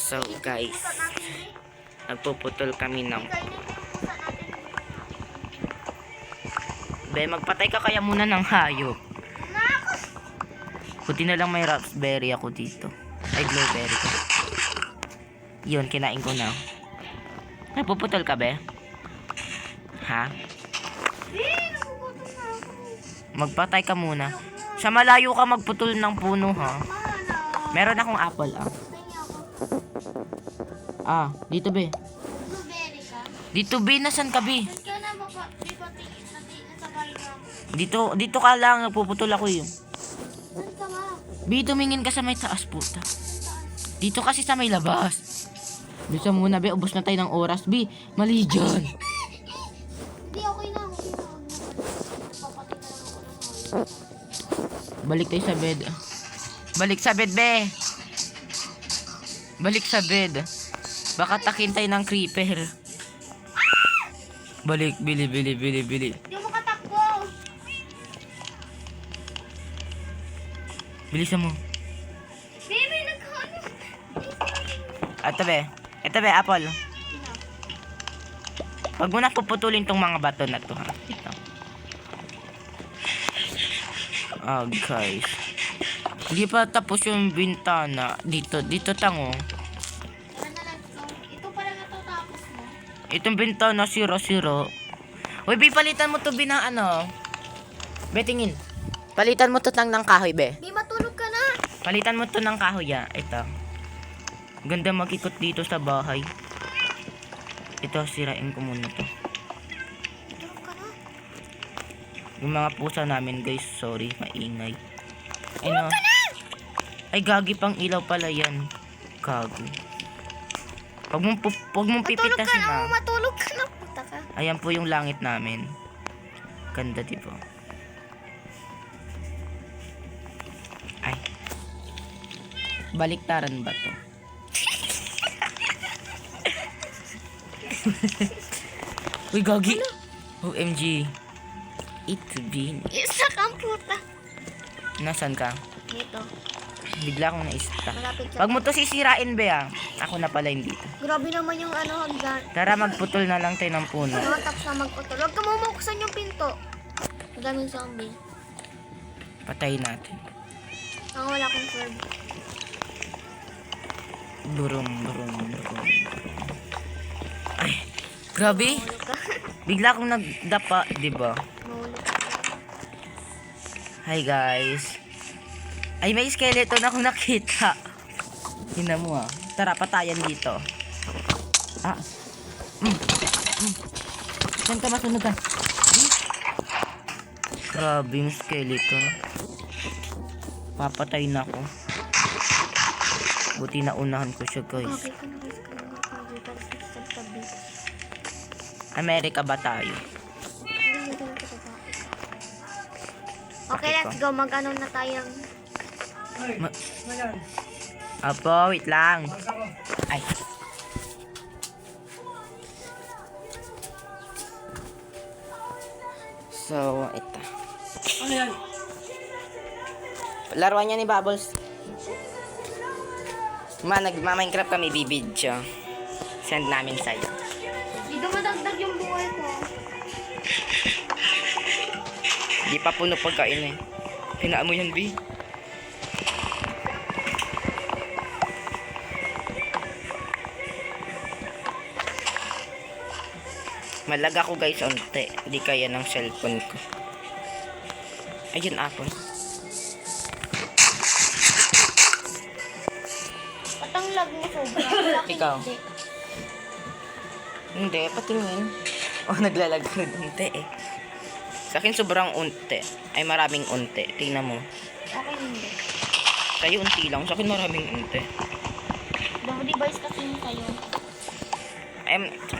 So guys, nagpuputol kami ng magpatay ka kaya muna ng hayop. Buti na lang may raspberry ako dito. Ay, blueberry ko. Yun, kinain ko na. Nagpuputol ka, be? Ha? Magpatay ka muna. Sa malayo ka magputol ng puno, ha? Meron akong apple, ah. Ah, dito, be. Dito, be. Nasaan ka, be? Dito ka lang. Nagpuputol ako, yun. Bi, tumingin ka sa may taas, puta. Dito kasi sa may labas. Bisa muna, be. Ubos na tayo ng oras, bi. Mali dyan. Hindi, okay na. Papatay na lang ako ng hayop. Balik tayo sa bed. Balik sa bed, be. Balik sa bed. Baka takin tayo ng creeper. Balik, bili. Hindi mo katakbo. Bilisan mo. Baby, nagkano. Ito, be, apple. Wag mo na puputulin tong mga bato na to, ha. Ito. Ah, guys. Hindi pa tapos yung bintana. Dito tango. Tara na lang. Ito pala natatapos mo. Itong bintana, siro. Uy, be, palitan mo to, be, ng ano. Be, tingin. Palitan mo to ng kahoy, be. Di matulog ka na. Palitan mo to ng kahoy, ah. Ito. Ganda mag-ikot dito sa bahay. Ito, sirain ko muna to. Tulog ka na. Yung mga pusa namin, guys, sorry, maingay. Ano? Ay, gagi pang ilaw pala yan. Gago. Huwag mong pipitasin, ha. Matulog ka na. Puta ka. Ayan po yung langit namin. Ganda, diba? Ay. Baliktaran ba to? Uy, gagi. OMG. It's been. Isa kang puta. Nasaan ka? Dito. Bigla akong na-stuck. Malapit sa... Wag mo to sisirain, be, ah. Ako na pala hindi dito. Grabe naman yung ano, hagdan. Tara, magputol na lang tayo ng puno. Tapos na magputol. Huwag ka mumuksan yung pinto. Madaming zombie. Patayin natin. Ako wala akong sword. Burum. Ay, grabe. Mahulog ka. Bigla akong nagdapa, diba? Mahulog ka. Hi, guys. Ay, may skeleton ako nakita. Tingnan mo, ah. Tara, patayan dito. Ah. Saan ka masunog ka? Grabe yung skeleton. Papatay na ako. Buti na unahan ko siya, guys. Okay ka na guys. Sabi. Amerika ba tayo? Okay, let's go. Mag-ano na tayong... Apo, wait lang. Ay. So, ito. Ano yan? Laruan niya ni Bubbles. Nagma-Minecraft kami, bibidyo. Send namin sa'yo. Dito madagdag yung buhay ko. Di pa puno pagkain, eh. Hinaan mo yan, B. Malag ako, guys, onte. Hindi kaya ng cellphone ko. Ayun, apple. Patang lag mo sobra. Sa akin Ikaw. hindi. Hindi, patingin. Oh, naglalag ko unti, eh. Sa akin sobrang unti. Ay, maraming unti. Tingnan mo. Sa akin hindi. Sa'yo unti lang. Sa akin maraming unti. Double device kasi yung sa'yo.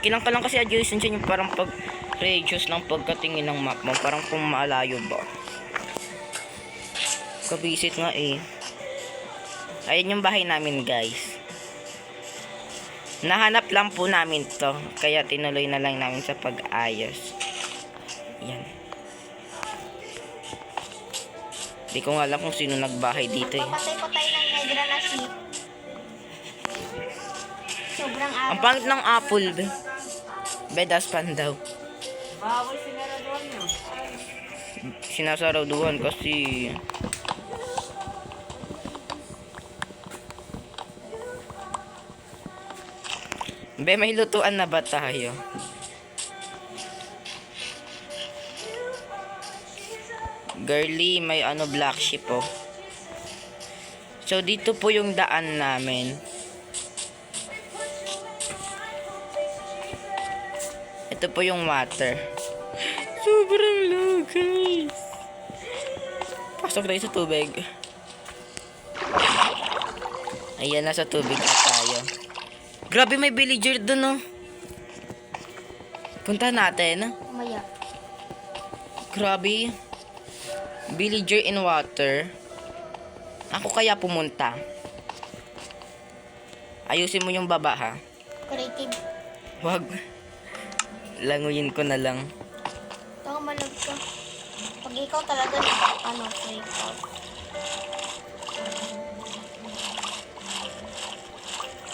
Kilang ka lang kasi adjacent siya yung parang pag-radius ng pagkatingin ng map mo. Parang kung maalayo ba. Kabisit nga, eh. Ayun yung bahay namin, guys. Nahanap lang po namin to. Kaya tinuloy na lang namin sa pag-ayos. Yan. Di ko nga alam kung sino nagbahay dito, eh. Papatay ko tayo ng negra na sheep. Sobrang Ang araw. pangit ng apple, be. Bedaspan daw. Baboy sinaraduan nyo. Sinasaraduhan kasi... Be, may lutuan na ba tayo? Girly, may black sheep oh. So, dito po yung daan namin. Ito po yung water. Sobrang low, guys. Pasok tayo sa tubig. Ayan, nasa tubig na tayo. Grabe, may villager dun, oh. Punta natin. Maya. Grabe. Villager in water. Ako kaya pumunta. Ayusin mo yung baba, ha? Creative. Wag. Languyin ko na lang. Ito nga malag ka. Pag ikaw talaga, freak out.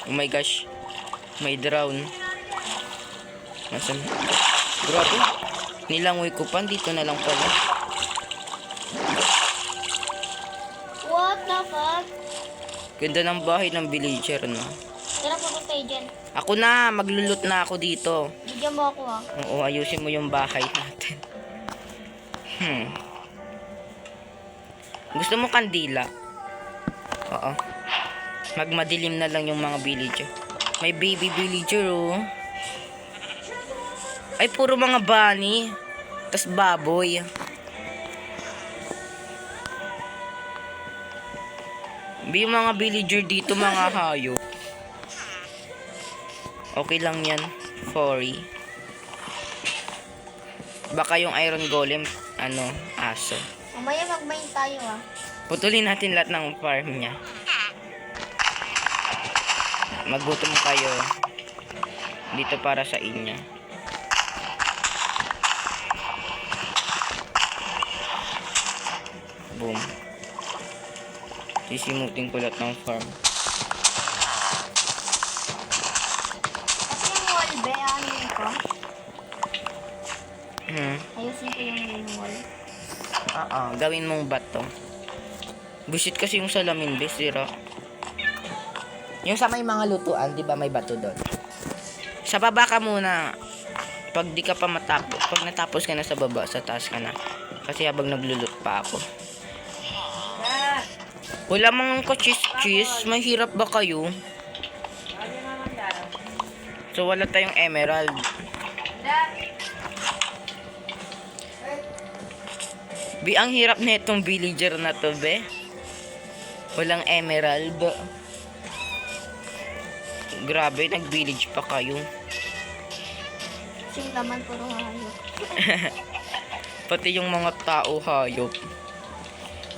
Oh my gosh. May drown. Nasaan? Grabe. Nilangoy ko pa. Dito na lang pala. What the fuck? Ganda ng bahay ng villager, no? Tara, pupunta tayo dyan. Ako na. Maglulot na ako dito. Bigyan mo ako ha. Oo, ayusin mo yung bahay natin. Gusto mo kandila? Oo. Magmadilim na lang yung mga villager. May baby villager, oh. Ay, puro mga bunny. Tas baboy. Yung mga villager dito, mga hayop. Okay lang yan. Furry. Baka yung iron golem, aso. Mamaya mag-mine tayo ha. Putulin natin lahat ng farm niya. Magutom kayo. Dito para sa inyo. Boom. Sisimutin ko lahat ng farm. Kasi yung wall be, ano ko? Ayusin ko yung wall. Gawin mong bato. Busit kasi yung salamin, be, sira. Yung sa may mga lutuan, di ba may bato doon? Sa baba ka muna. Pag di ka pa matapos, pag natapos ka na sa baba, sa taas ka na. Kasi habang naglulut pa ako. Wala mga ka-cheese-cheese. Mahirap ba kayo? So, wala tayong emerald. Be, ang hirap na itong villager na to, be. Walang emerald. Grabe, nag-village pa kayo. Kasi yung laman puro hayop. Pati yung mga tao hayop.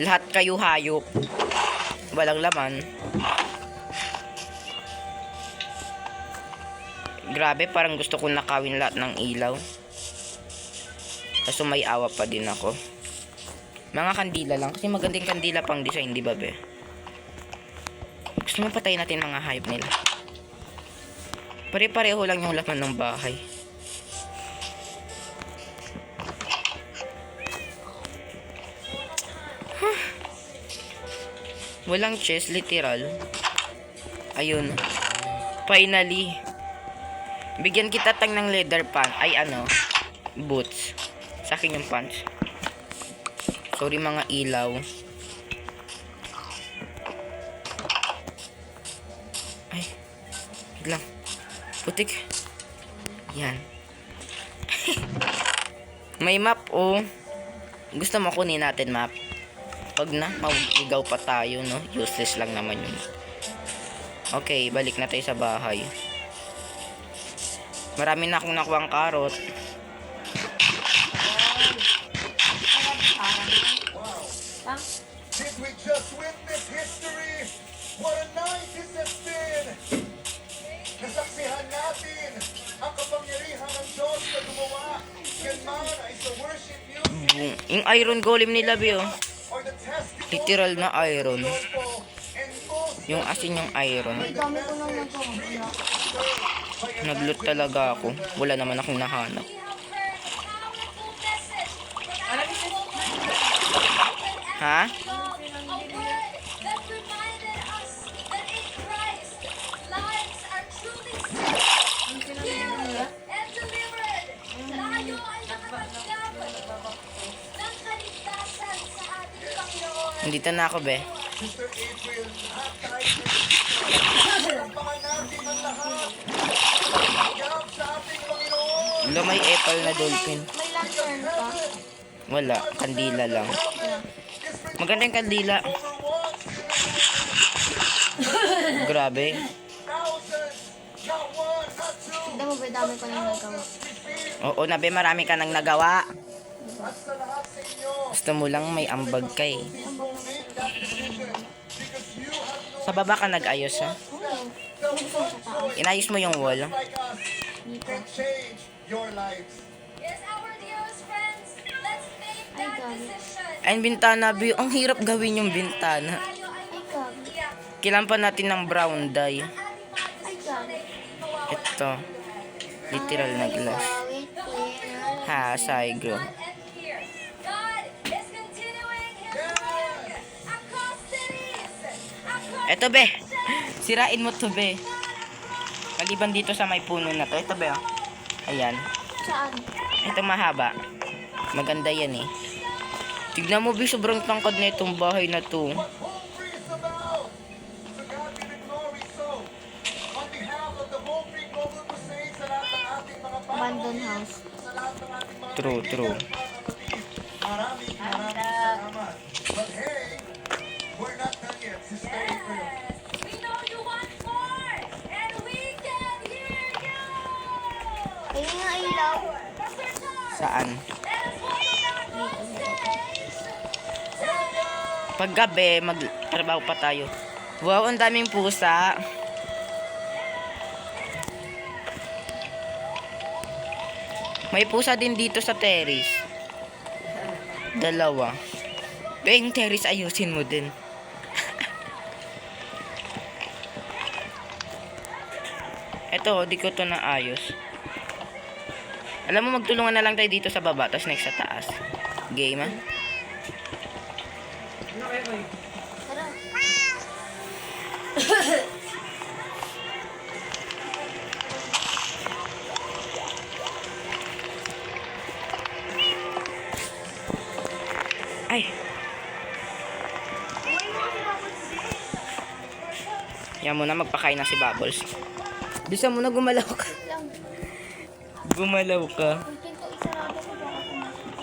Lahat kayo hayop. Walang laman. Grabe, parang gusto kong nakawin lahat ng ilaw. Kaso may awa pa din ako. Mga kandila lang. Kasi magandang kandila pang design, di ba, be? Gusto mo patayin natin mga hayop nila. Pare-pareho lang yung laman ng bahay. Walang chest, literal. Ayun. Finally. Bigyan kita tang ng leather pants. Ay, boots. Sa akin yung pants. Sorry, mga ilaw. Ay. Wait lang. Putik. Yan. May map, oh. Gusto mo kunin natin map? Wag na, mauligaw pa tayo, no? Useless lang naman yun. Okay, balik na tayo sa bahay. Marami na akong nakuha karot. Did we just witness history? What a night this has been! Nasaksihan natin ang kapangyarihan ng Diyos na gumawa. Yan man ay sa worship music Yung iron golem nila, be, oh. or the testimony Literal na iron. and most Yung asin yung iron. Ang dami ko nang nagawa. Nag-loot talaga ako. Wala naman akong nahanap. Ha? Nandito na ako, be. Sister April, lahat tayo Tampakan natin ang lahat. Yab sa ating Panginoon. Wala, may apple na dolphin. May lantern pa. Wala, kandila lang. Maganda yung kandila. Grabe. Thousands, not one, not two. Tignan mo ba, dami ko nang nagawa. Oo, nabe, marami ka nang nagawa. At sa lahat sa inyo, Gusto mo lang may ambag ka eh. make that decision because you have no Sa baba ka nag-ayos, ha? Inayos mo yung wall. like us can change your lives. Yes, our dearest friends, let's make Ay, that gabi. decision. Ayun, bintana, be. Ang hirap gawin yung bintana. Ay, gabi. Kailangan pa natin ng brown dye. Ay, gabi. Ito. Literal na glass. Wait, wait. Ha, Saigro. And here, God is continuing His work across cities, across Ito, be. Sirain mo to, be. Maliban dito sa may puno na to. Ito, be, oh. Ayan. Saan? Ito mahaba. Maganda yan, eh. Tignan mo, be. Sobrang tangkad na itong bahay na to. What home free is about. To God be the glory. So, on behalf of the Home Free Global Crusade, sa lahat ng ating mga Abandoned house. sa lahat ng ating mga True, true. mga kapatid, maraming salamat. But hey, we're not done yet, Sister April. Yes, we know you want more, and we can hear you. Ayun nga ilaw. Pastor Charles, Saan? let us welcome back on stage. Tanya! Pag gabi, magtrabaho pa tayo. Wow, ang daming pusa. May pusa din dito sa terrace. Dalawa. Pero yung terrace, ayusin mo din. Eto, di ko to naayos. Alam mo, magtulungan na lang tayo dito sa baba, tapos next sa taas. Game, ah? Tara. Ay! Yan mo na, magpakain na si Bubbles. Bisa mo na, gumalaw ka. Lang. Gumalaw ka. Yung pinto isarado ko baka pumasok.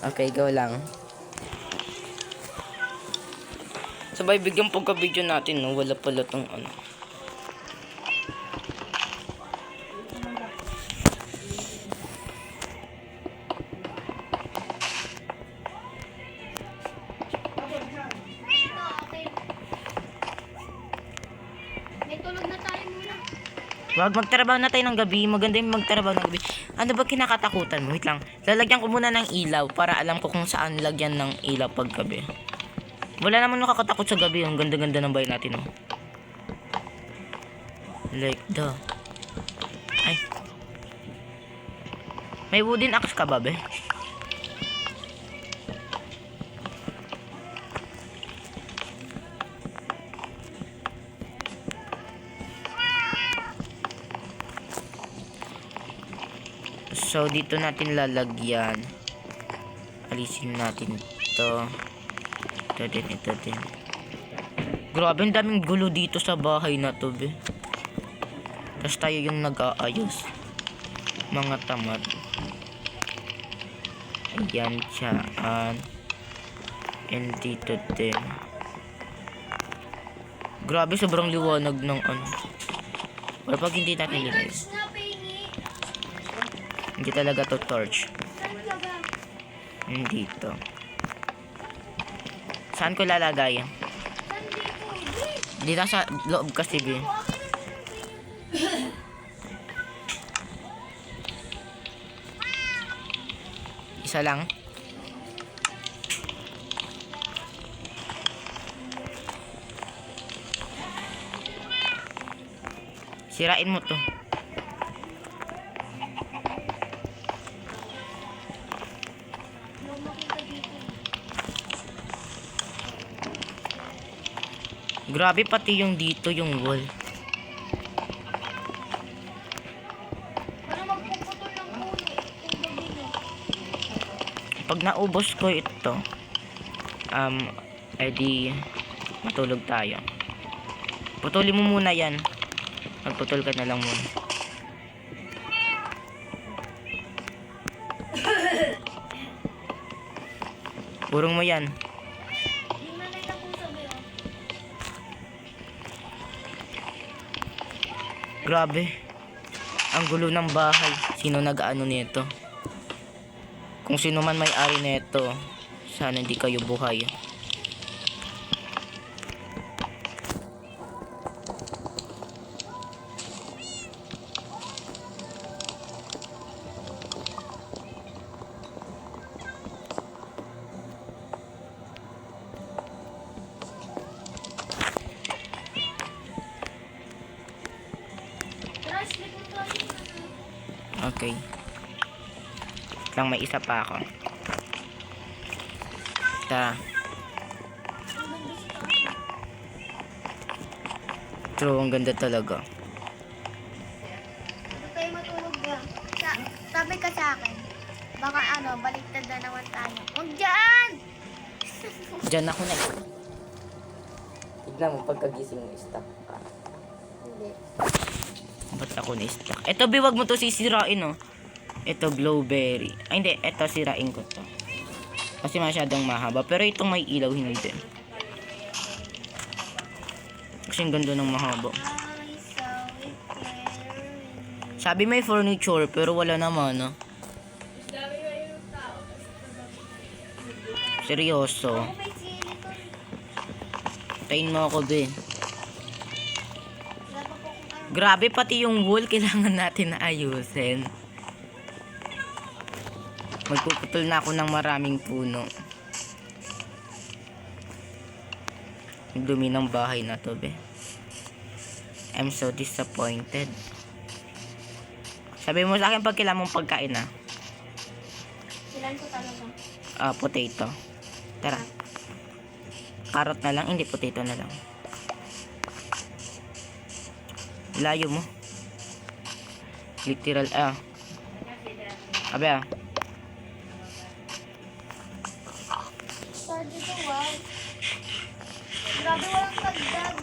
Okay, go lang. Sabay, bigyan pagka-video natin, no? Wala pala tong ano. May tulog na tayo muna. Wag, magtrabaho na tayo ng gabi. Maganda yung magtrabaho ng gabi. Ano ba kinakatakutan mo? Wait lang. Lalagyan ko muna ng ilaw para alam ko kung saan lagyan ng ilaw pag gabi. Wala naman nakakatakot sa gabi. Ang ganda-ganda ng bahay natin, oh. Like the... Ay. May wooden axe ka ba, be? So, dito natin lalagyan. Alisin natin ito. Ito din, ito din. Grabe, ang daming gulo dito sa bahay na to, be. Tapos tayo yung nag-aayos. Mga tamad. Ayan, siyaan. And dito din. Grabe, sobrang liwanag ng ano. Pero pag hindi natin nilagay. Na, Penny. Hindi talaga to torch. Saan ka ba? Dito. Saan ko lalagay? Saan dito? Dito sa loob kasi, be. Isa lang. Sirain mo to. Yung makita dito. Grabe pati yung dito yung wall. Ano magpuputol ng puno? Kung gabi na. Pag naubos ko ito, edi matulog tayo. Putulin mo muna yan. Magputol ka na lang muna. Purong mo yan. Yung nanay na puso ba yun? Grabe. Ang gulo ng bahay. Sino nag-ano nito? Kung sino man may-ari nito, sana hindi kayo buhay. Tara, sleep mo tayo. Okay. Lang may isa pa ako. Tara. Ang ganda sa taas. True, ang ganda talaga. Dito tayo matulog na. Sabi ka sa akin. Baka baliktad na naman tayo. Huwag dyan! Diyan ako na. Tignan mo pagkagising mo stuck ka. Hindi. Ba't ako na-stuck? Ito, biwag mo to sisirain, oh. Ito, glowberry. Ay, hindi. Ito, sirain ko to. Kasi masyadong mahaba. Pero itong may ilaw, hindi. Kasi ang ganda ng mahaba. I saw it clear. Sabi may furniture, pero wala naman, no? Seryoso. Ako may sili to. Tayin mo ako, be. Wala pa po akong Grabe, pati yung wall kailangan natin na ayusin. Magpuputol na ako ng maraming puno. Ang dumi ng bahay na to, be. I'm so disappointed. Sabi mo sa akin pag kailangan mong pagkain, ah. Silan ko talaga. Potato. Tara. Carrot na lang, hindi potato na lang. Layo mo. Literal, Abe, Star dito, wow. Grabe, walang tagdag.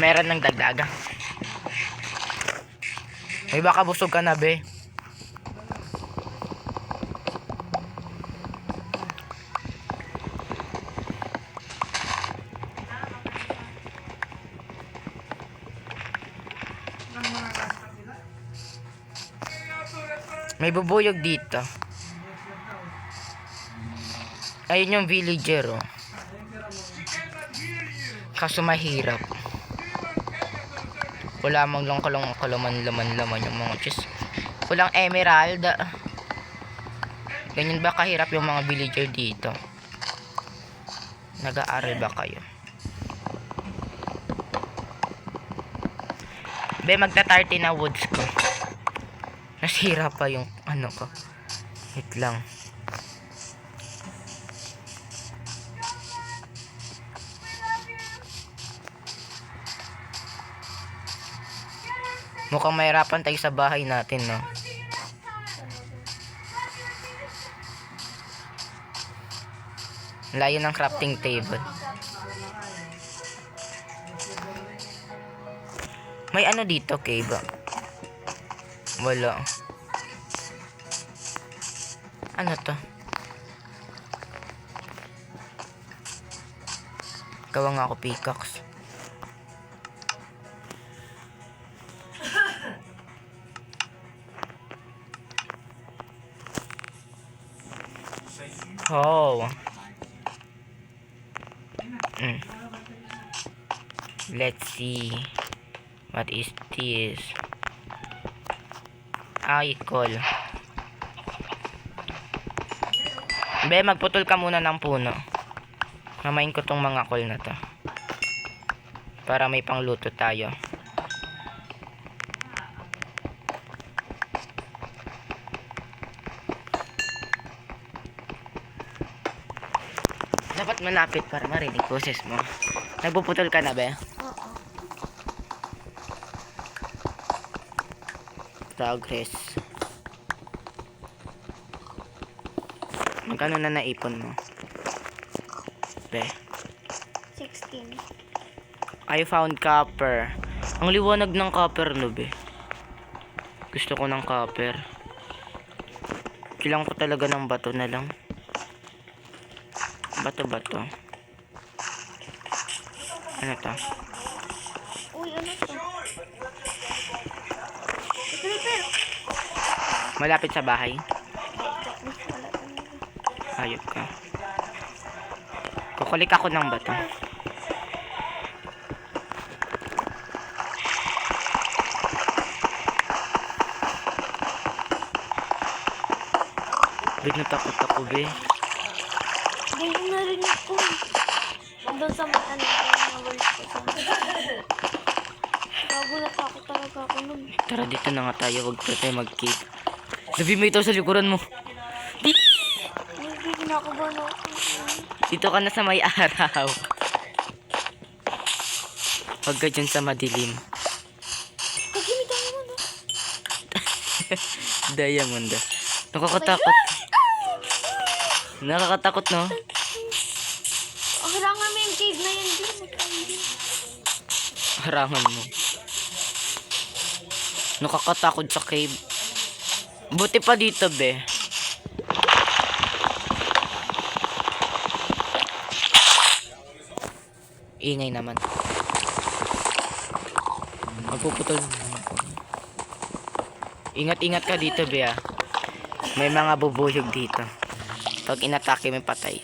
Meron ng dagdaga. May baka busog ka na, be. May bubuyog dito. Ayun yung villager, oh. Kaso mahirap. Wala mang lang laman yung mga chest. Walang emerald. Ganyan ba kahirap yung mga villager dito? Nag-aaral ba kayo? Be, magta-30 na woods ko. Nasira pa yung ano ko. Wait lang. Mukhang mahirapan tayo sa bahay natin, no? Layo ng crafting table. May ano dito, cave? Wala. Ano to? Gawa nga ako pickaxe. Oh. Let's see. What is this? Icol. Be, magputol ka muna ng puno. Mamain ko tong mga coal na to. Para may pangluto tayo. Dapat malapit para marinig boses mo. Nagpuputol ka na ba? Oo. Progress. Magkano na naipon mo? Be. 16. I found copper. Ang liwanag ng copper no be. Gusto ko ng copper. Kailangan ko talaga ng bato na lang. Bato. Ano to? Uy, ano to? Creeper! Malapit sa bahay. Wala talaga. Hayop ka. Kukulik ako ng bato. Be, natakot ako, be. Ganyan narinig ko. Doon sa mga ano, mga walis ko sa nagulat ako talaga ako nun. Tara, dito na nga tayo. Huwag pa tayo mag-cave. Sabi mo ito sa likuran mo. Di! Hindi kinakabahan ako. Dito ka na sa may araw. Huwag ka dyan sa madilim. Kagimitan mo na. Diamond. Nakakatakot. Nakakatakot, no? Harangan mo yung cave na yan din. Harangan mo. Nakakatakot sa cave. Buti pa dito, be. Ingay naman. Magpuputol. Ingat-ingat ka dito, be, ah. May mga bubuyog dito. Pag inatake, may patay.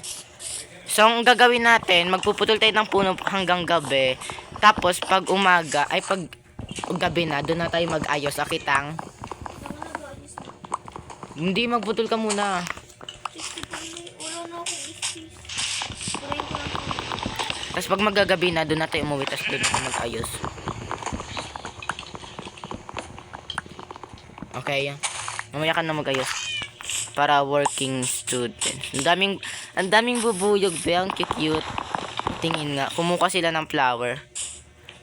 So, ang gagawin natin, magpuputol tayo ng puno hanggang gabi. Tapos, pag umaga, ay pag gabi na, doon na tayo mag-ayos. Akitang. Hindi, magputol ka muna. Wala na akong istis. Purayin ko lang po. Tapos, pag magagabi na, doon na tayo umuwi. Tapos, doon na tayo mag-ayos. Okay? Mamaya ka na mag-ayos. Para working student. Ang daming bubuyog, be. Ang cute. Tingin nga. Kumuha sila ng flower.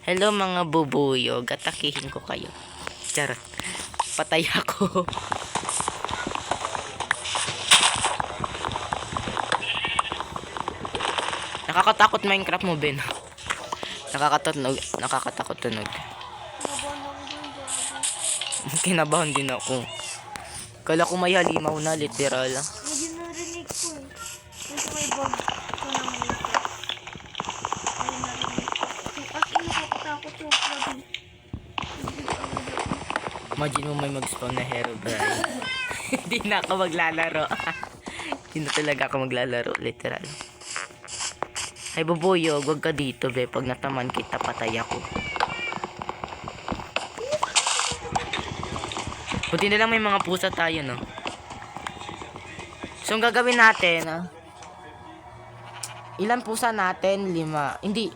Hello, mga bubuyog. Atakihin ko kayo. Charot. Patay ako. Nakakatakot Minecraft mo, Ben. Nakakatakot tunog. Kinabahan ako dun, gabi. Kinabahan din ako. Kala ko may halimaw na, literal. Hindi narinig ko eh. Kasi may bug ko ng music. Hindi narinig ko. As in, nakakatakot yung grabe. Imagine mo may mag-spawn na hero, Brian. Hindi na ako maglalaro. Hindi na talaga ako maglalaro, literal. Ay, bubuyog, wag ka dito, be. Pag nataman kita, patay ako. Buti na lang may mga pusa tayo, no? So, ang gagawin natin, ilan pusa natin? 5. Hindi.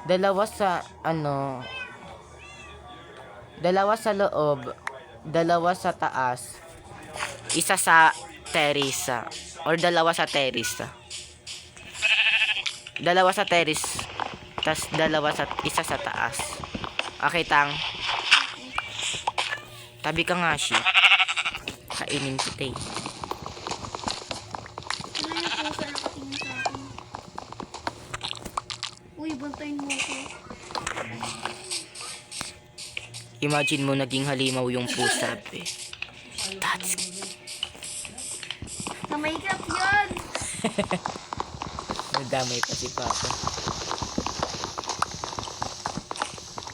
2 sa, 2 sa loob. 2 sa taas. 1 sa terrace. Or 2 sa terrace. 2 sa terrace. Tas 1 sa taas. Okay, tang. Tabi ka nga siya. Kainin kita eh. Ano yung pusa nakatingin sa akin? Uy, bantayin mo ko. Imagine mo naging halimaw yung pusa, be. That's... Namayikap yun! Nagdamay pa si Papa.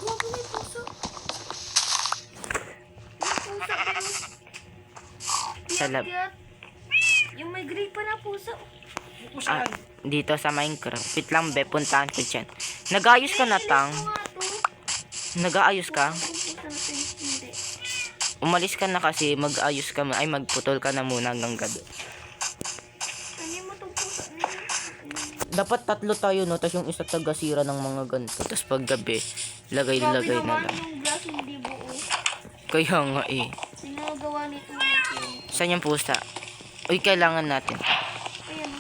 Grabe, may pusa. May pusa pero... Sa lab. Tiyat. Yung may gray pa na pusa. Dito sa Minecraft. Wait lang, be. Puntahan ko dyan. Nag-aayos ka na, tang. Ito nga to. Nag-aayos ka? Yung pusa natin, hindi. Umalis ka na kasi mag-ayos ka. Ay, magputol ka na muna hanggang gabi. Ano mo itong pusa na yun? Dapat tatlo tayo, no? Tapos yung isa taga-sira ng mga ganito. Tapos pag gabi, Grabe lagay-lagay na naman lang. yung glass hindi buo. Kaya nga eh. Sinagawa nito natin. Saan yung pusa? Uy, kailangan natin. Ayan.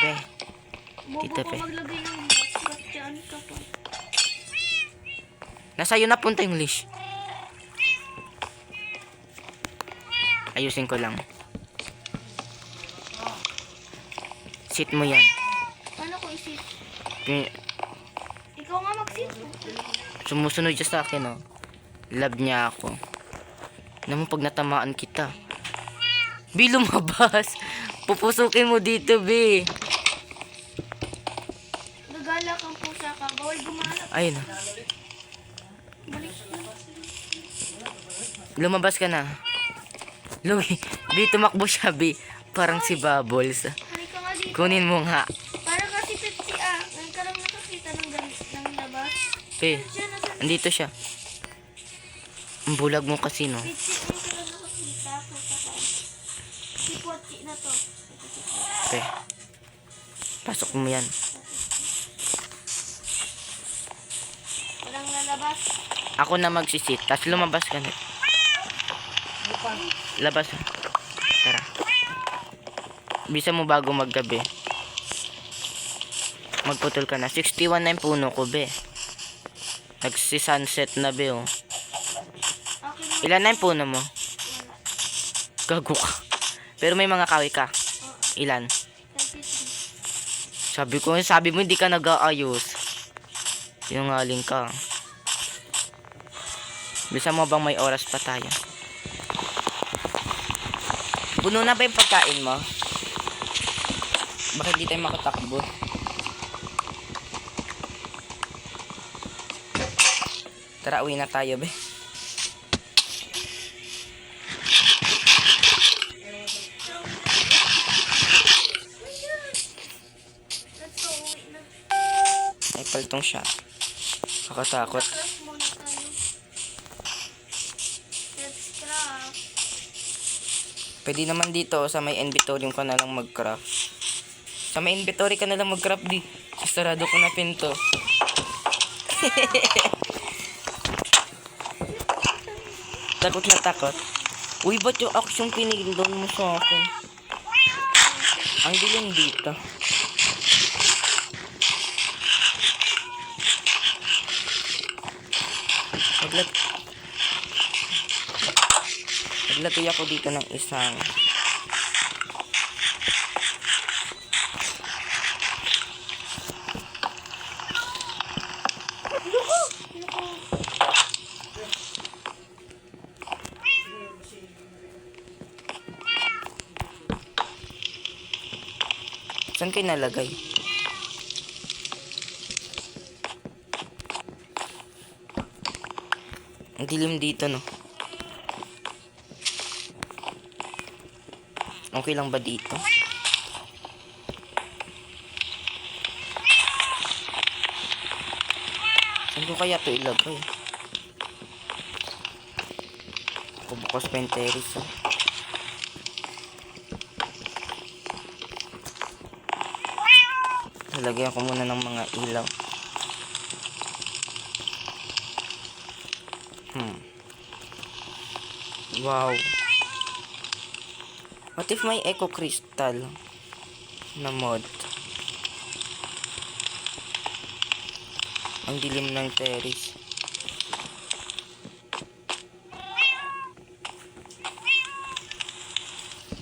Be, Bobo Tita ka Pe. maglagay ng glass. Ba't dyan ka pa? nasa iyo na punta yung leash. Ayusin ko lang. Sit mo yan. Paano ko isip? Pi- Ikaw nga mag-sit. Sumusunod siya sa akin, oh. Love niya ako. Alam mo, pag natamaan kita. Bi, lumabas. Pupusukin mo dito, Bi. Gagala kang pusa ka. Bawal gumanap. Ayun, oh. Balik na. Lumabas ka na. Bi, tumakbo siya, Bi. Parang si Bubbles. Halika nga dito. Kunin mo nga. Para kasi Pepsi ah. Ngayon ka lang nakakita ng labas. Bi, Diyan, nasa andito siya. Ang bulag mo kasi, no? Pepsi. Ngayon ka lang nakakita. Pusa ka. Si Pochi na to. Be, pasok mo yan. Walang lalabas. Ako na magsisit. Tapos lumabas ka na. Labas. Tara. Bisa mo bago maggabi. Magputol ka na. 61 na yung puno ko, be. Nagsi-sunset na, be, oh. Akin na. Ilan na yung puno mo? Gago ka. Pero may mga kawi ka. Ilan? 33. Sabi mo hindi ka nag-aayos. Sinungaling ka. Bisa mo bang may oras pa tayo? Puno na ba yung pagkain mo? Bakit di tayo makatakbo? Tara, uwi na tayo, be. Let's go. Uwi na. Ay, paltong siya. Kakatakot. Craft muna tayo. Let's craft. Pwede naman dito, sa may inventory ka na lang mag-craft. Sa may inventory ka na lang mag-craft, di. Sarado ko na pinto. Takot na takot. Uy, ba't yung action pinigil mo sa akin? Ang dilim dito. Naglagay ako dito ng isang saan kayo nalagay? Ang dilim dito, no? Okay lang ba dito? Saan ko kaya ito ilagay? Bukas pa yung terrace, oh. Lalagyan ko muna ng mga ilaw. Wow. What if may eco crystal na mod? Ang dilim ng terrace.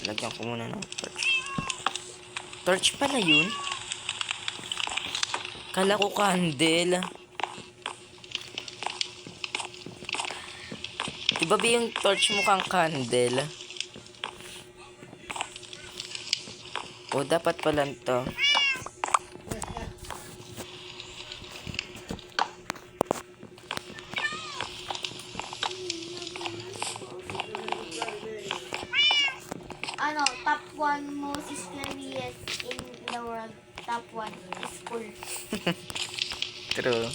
Lagyan ko muna ng torch. Torch pala yun? Kala ko candle. Diba ba yung torch mukhang candle? O dapat pala to. Ano, top 1 most scariest in the world. Top 1 is cool. True.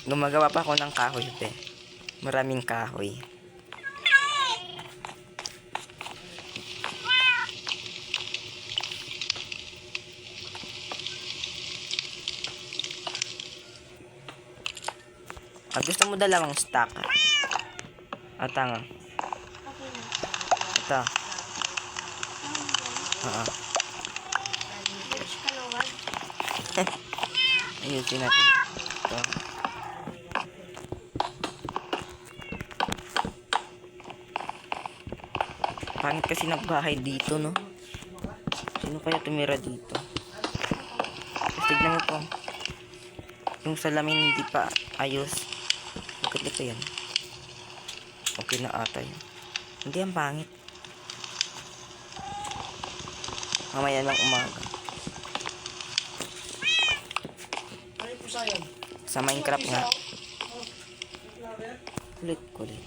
Gumagawa pa ako ng kahoy, pe. Maraming kahoy. Gusto mo dalawang stack? Tanga. Okay na. Ito. Bitch ka na, wag. Ayusin natin. Ito. Pangit kasi nagbahay dito, no? Sino kaya tumira dito? Tignan mo po. Yung salamin hindi pa ayos. Bakit ito yan? Okay na ata yun. Hindi, ang pangit. Mamaya ng umaga. Sa Minecraft nga. Kulit.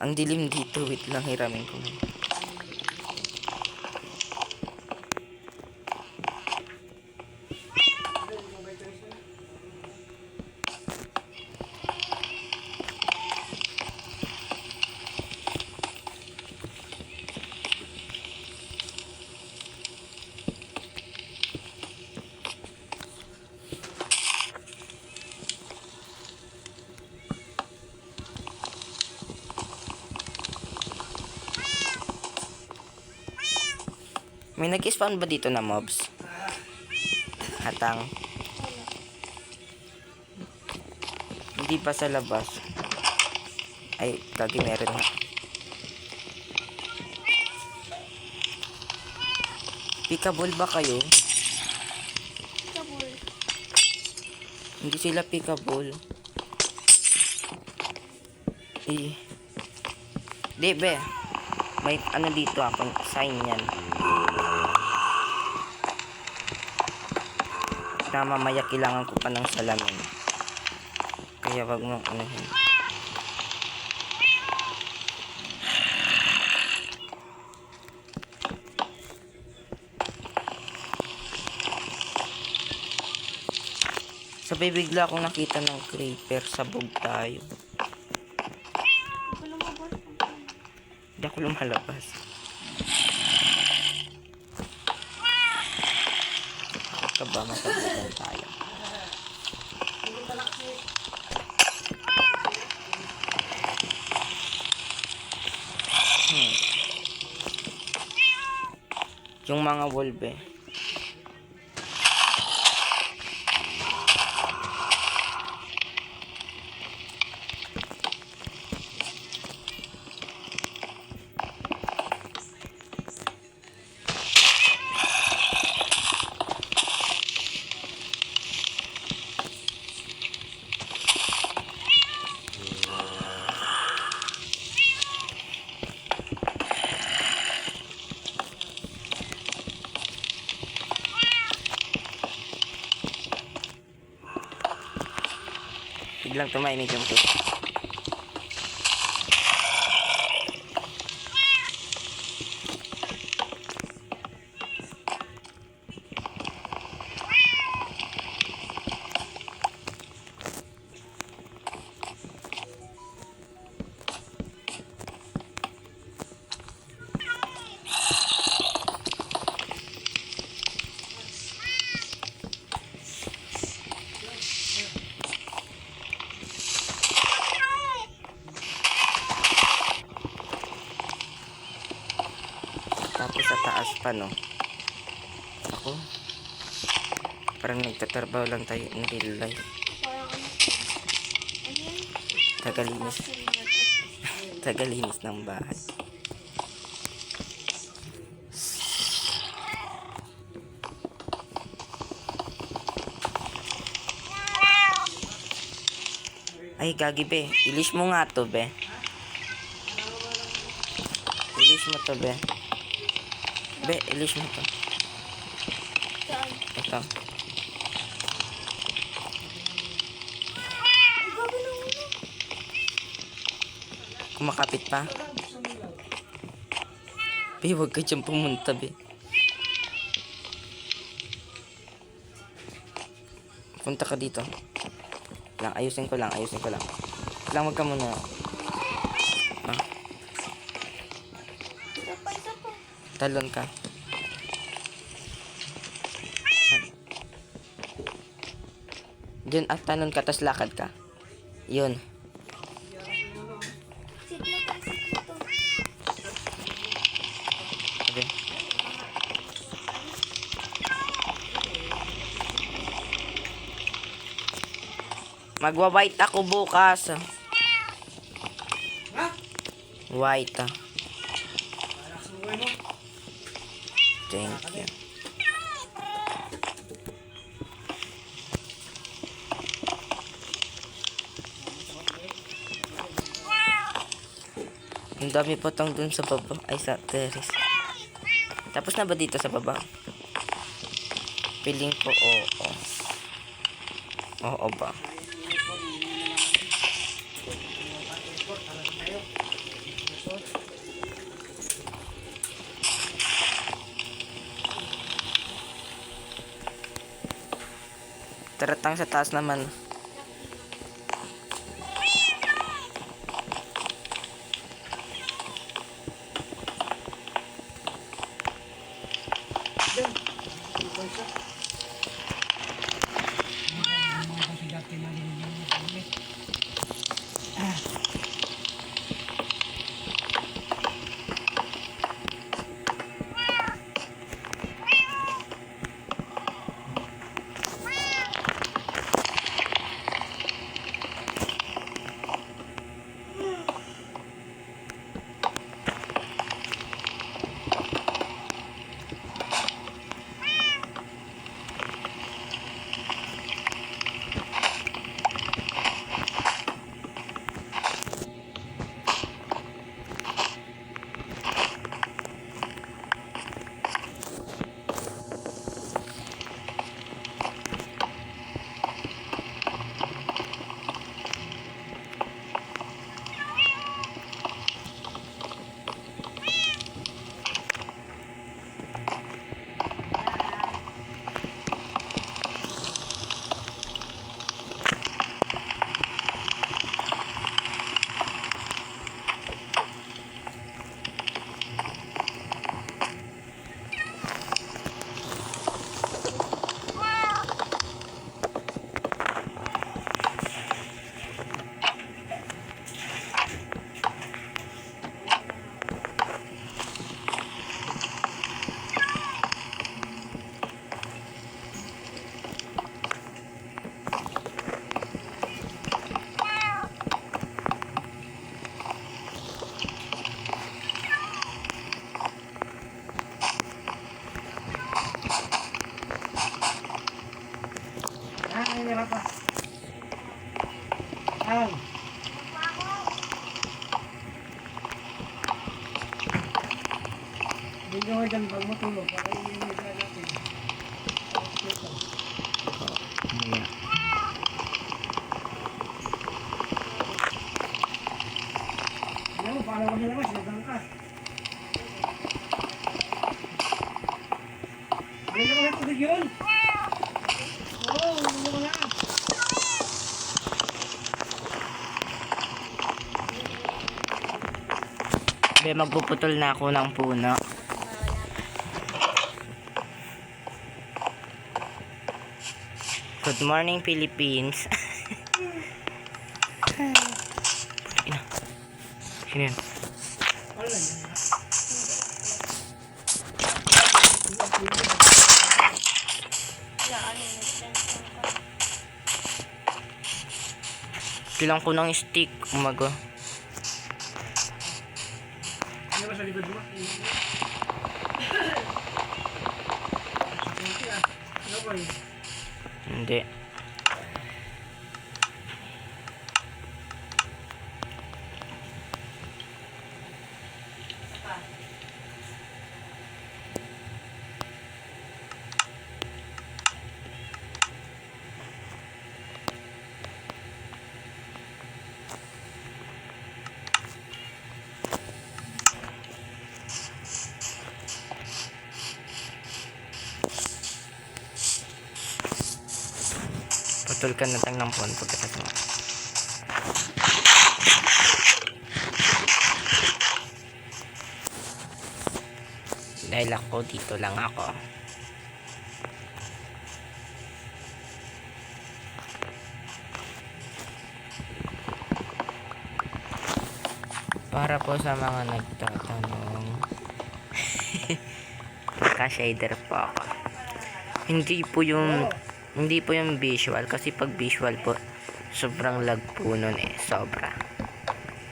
Ang dilim dito. Wait lang, hiramin ko. May nag-spawn ba dito na mobs? Hatang. Hindi pa sa labas. Ay, gagi meron na. Peekaboo ba kayo? Kabul. Hindi sila peekaboo. Di be. May ano dito akong sign yan. Na mamaya kailangan ko pa ng salamin. Kaya wag mong anuhin. Sabay bigla akong nakita ng creeper. Sabog tayo. Ako lumabas. Hindi ako lumalabas. Bakit ka ba masabugan tayo? Yung mga wolf eh. Biglang tumahimik yung to. Tapos sa taas pa, no? Ako parang nagtatrabaho lang tayo in real life. Parang ano. Ano yan? Tagalinis. Tagalinis ng bahay. Ay, gagi be. Ilis mo nga to, be. Ilis mo to, be. Be, ilis mo to. Saan? Ito. Ay, gabi na ulo. Kumakapit pa. Be, huwag ka dyan pumunta, be. Punta ka dito. Ayusin ko lang. Lang, wag ka muna. Isa pa. Talon ka. Diyan at tanon ka, tas lakad ka. Yun. Sit na tayo, sit na to. Okay. Magwa-white ako bukas. White. Thank you. Ang dami potong dun sa baba. Ay, sa terrace. Tapos na ba dito sa baba? Feeling ko, oo. Oo ba? Taratang sa taas naman. Hindi ko dyan pag matulog. Para hindi natin. Hindi mo, paano kami naman? Sinagang ka. Hindi ko na tubig yun. Oo, hindi ko na. Be, magpuputol na ako ng puno. Good morning, Philippines. Ina. Sino yun? Wala, ano, nag-send lang ka. Kailangan ko ng stick. Umaga. Ano ba sa likod mo? Ano ba yun? Hindi. Putol ka na tang ng phone pagkatapos mo. Dahil ako, dito lang ako. Para po sa mga nagtatanong, naka-shader po ako. Hindi po yung visual, kasi pag visual po, sobrang lag po nun sobra.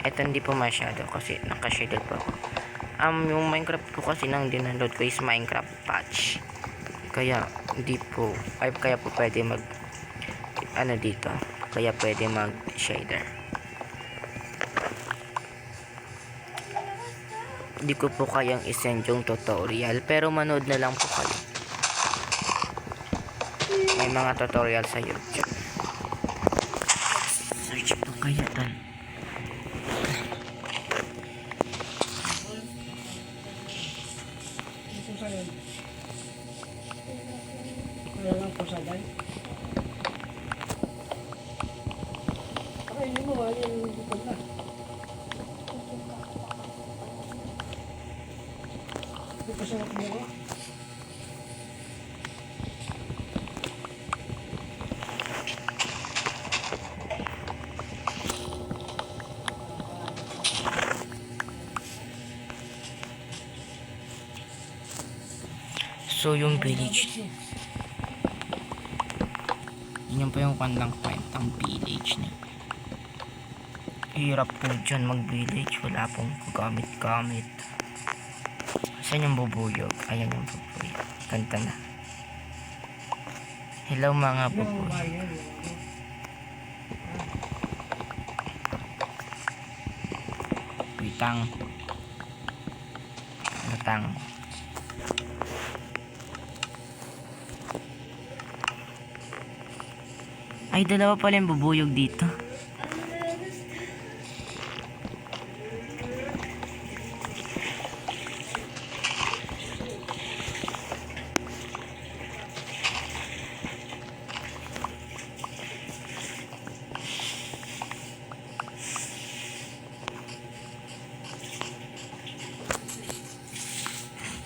Ito hindi po masyado kasi naka-shader po ako. Yung Minecraft po kasi nang dinaload ko is Minecraft patch. Kaya hindi po, kaya po pwede mag dito. Kaya pwede mag shader. Hindi ko po kayang isend yung tutorial, pero manood na lang po kayo. May mga tutorial sa YouTube. Search po kayo tan. Ito sa'yo. Kaya lang po sa day. Pakainin mo, yung bukod na. Ito pa sarap mo. So yung village, yun po yung kandang kwentang village niya. Hirap po dyan mag-village, wala pong gamit-gamit. Saan yung bubuyog? Ayan yung bubuyog. Kanta na. Hello mga Yung bubuyog. bayan. Witang. Gatang. Ay, dalawa pala yung bubuyog dito.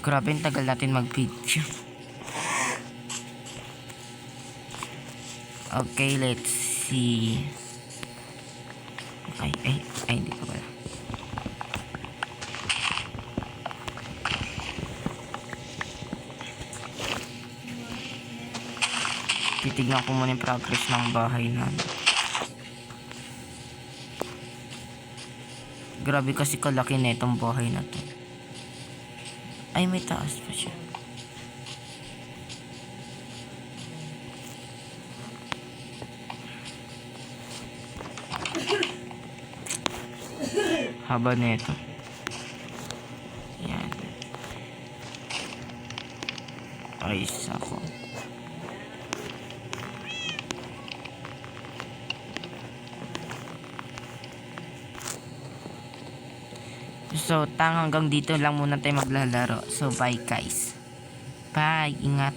Grabe, ang tagal natin mag-video. Okay, let's see. Ay, hindi ko pala. Titignan ko muna yung progress ng bahay namin. Grabe kasi kalaki na itong bahay na to. Ay, may taas pa siya. Haba na ito. Yan. Ayos ako. So, hanggang dito lang muna tayo maglalaro. So, bye guys. Bye, ingat.